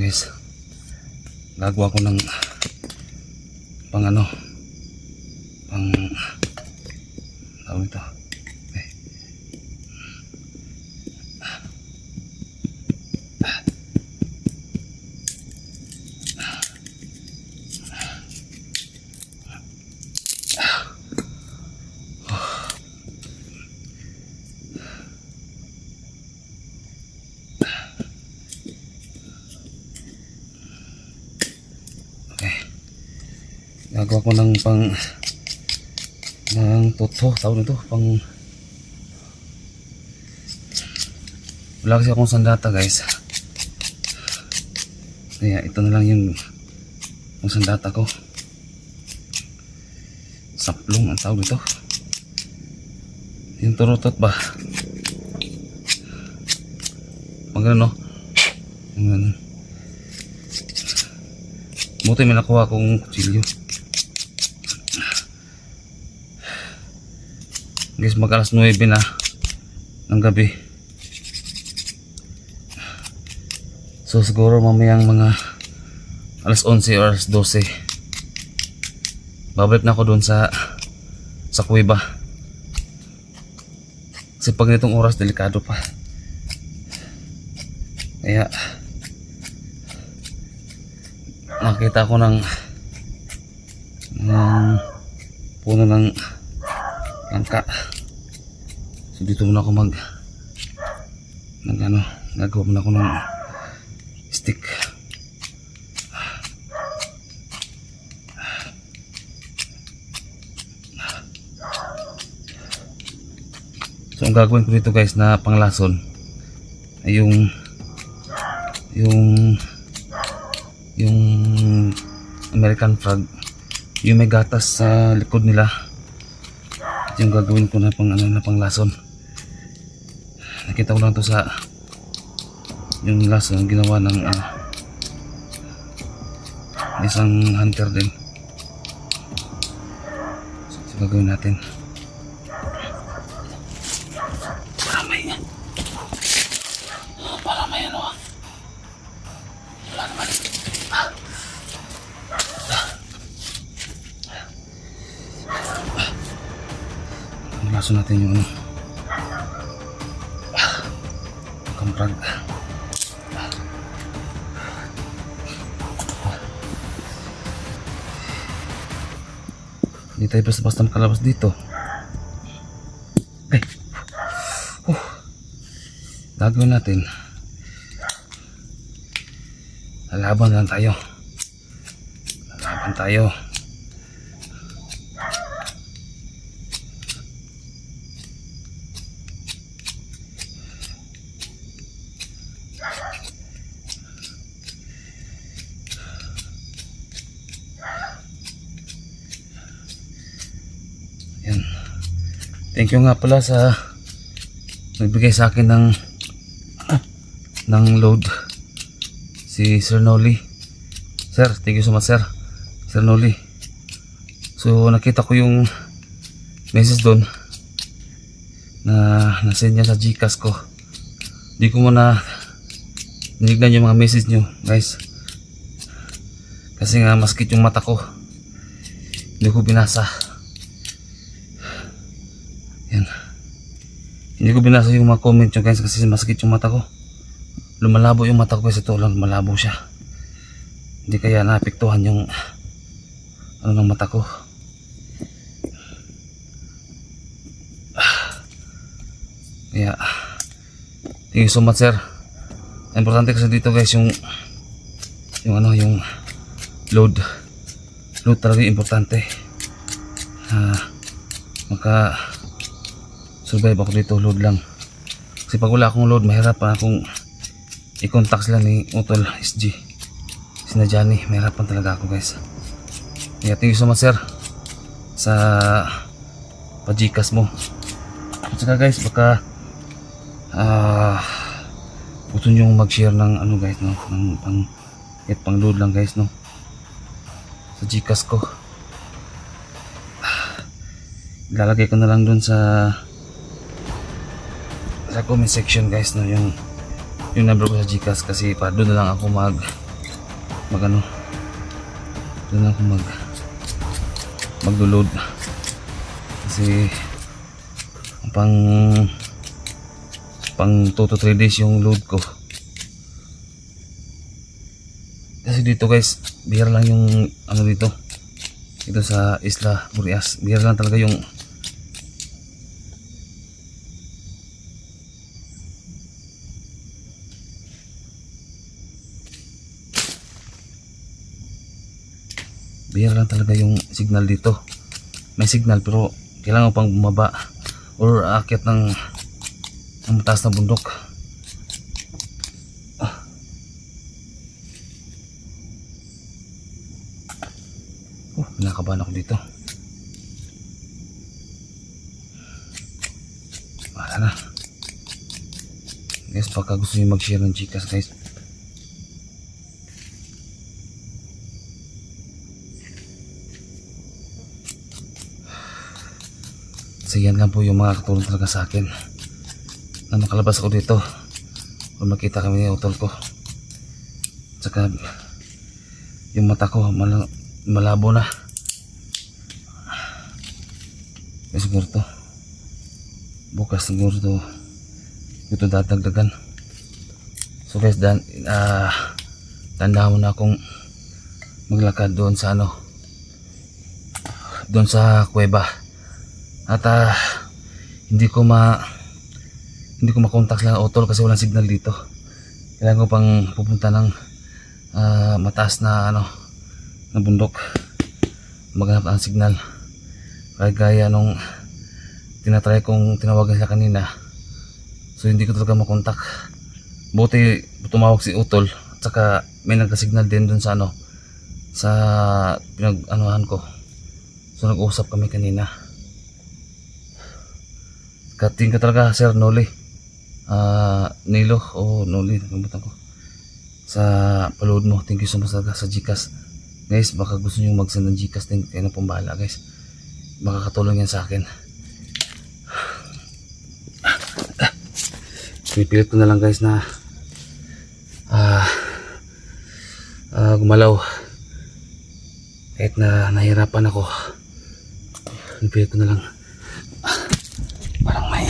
guys, gagawa ko ng pang ano, pang tawag ito. Okay. Gagawa ko ng pang toto, tawag nito, pang wala kasi akong sandata guys, kaya ito na lang yung sandata ko. Saplong ang tawag nito, yung turutot ba, pag ano, buti may nakuha akong kutsilyo guys. Mag alas 9 na ng gabi, so siguro mamayang mga alas 11 or alas 12 babalik na ako doon sa kuweba, kasi pag nitong oras delikado pa, kaya nakita ko ng puno ng langka, so dito muna ako nagawa muna ako ng stick. So ang gagawin ko dito guys na panglason ay yung American frog, yung may gatas sa likod nila, yung gagawin ko na panglason. Nakita ko lang to sa yung lason ginawa ng isang hunter din. So gagawin natin para may ano, wala naman. Laso natin yung kamprag. Hindi tayo basta-basta makalabas dito. Okay. Gagawin natin, lalaban lang tayo. Lalaban tayo. Yan. Thank you nga pala sa nagbigay sa akin ng load, si Sir Noli. Sir, thank you so much sir, Sir Noli. So nakita ko yung message doon na nasend niya sa Gcash ko. Di ko muna tinignan yung mga message nyo guys, kasi nga maskit yung mata ko, hindi ko binasa. Yan, hindi ko binasa yung mga comment nyo guys kasi maskit yung mata ko, lumalabo yung mata ko guys. Ito lang, malabo siya, hindi kaya naapektuhan yung ano ng mata ko. Kaya thank you so much sir. Importante kasi dito guys yung load talaga importante. Maka survive ako dito, load lang. Kasi pag wala akong load, mahirap pa akong i-contact sila ni Utol SG, sina Johnny. Mahirapan talaga ako guys. Kaya thank you so much sir sa pa-Gcash mo. At saka guys, baka gusto nyo mag-share ng ano guys, no, ng pang load lang guys, no, sa Gcash ko. Ilalagay ko na lang dun sa comment section guys, no, yung number ko sa Gcash, kasi para doon na lang ako mag doon ako maglo-load kasi pang 2 to 3 days yung load ko. Kasi dito guys, bihira lang yung ano dito sa Isla Burias, bihira lang talaga yung signal dito. May signal pero kailangan pang bumaba or aakyat ng mataas na bundok. Kinakabahan ako dito. Wala na guys, baka gusto nyo mag-share ng Gcash guys. So yan lang po yung mga katulong talaga sa akin na makalabas ako dito o makita kami ni utol ko. Tsaka yung mata ko malabo na. Siguro to bukas, siguro to ito dadagdagan. So guys, tanda mo na akong maglakad doon sa doon sa kuweba at hindi ko makontak lang utol kasi walang signal dito. Kailangan ko pang pupunta ng mataas na na bundok maghanap ng signal. Kaya nung tinatry kong tinawagan sila kanina, so hindi ko talaga makontak. Buti tumawag si utol at saka may nagka-signal din dun sa sa pinag-anuhan ko. So nag-usap kami kanina. Kating ka talaga Sir Noli, Nilo o Noli, nakalimutan ko, sa palood mo. Thank you so much talaga sa Gcash guys. Baka gusto nyo mag-send ng Gcash din, kayo na pong bahala guys. Makakatulong yan sa akin. Pipilit ko na lang guys na gumalaw kahit na nahirapan ako. Pipilit ko na lang parang may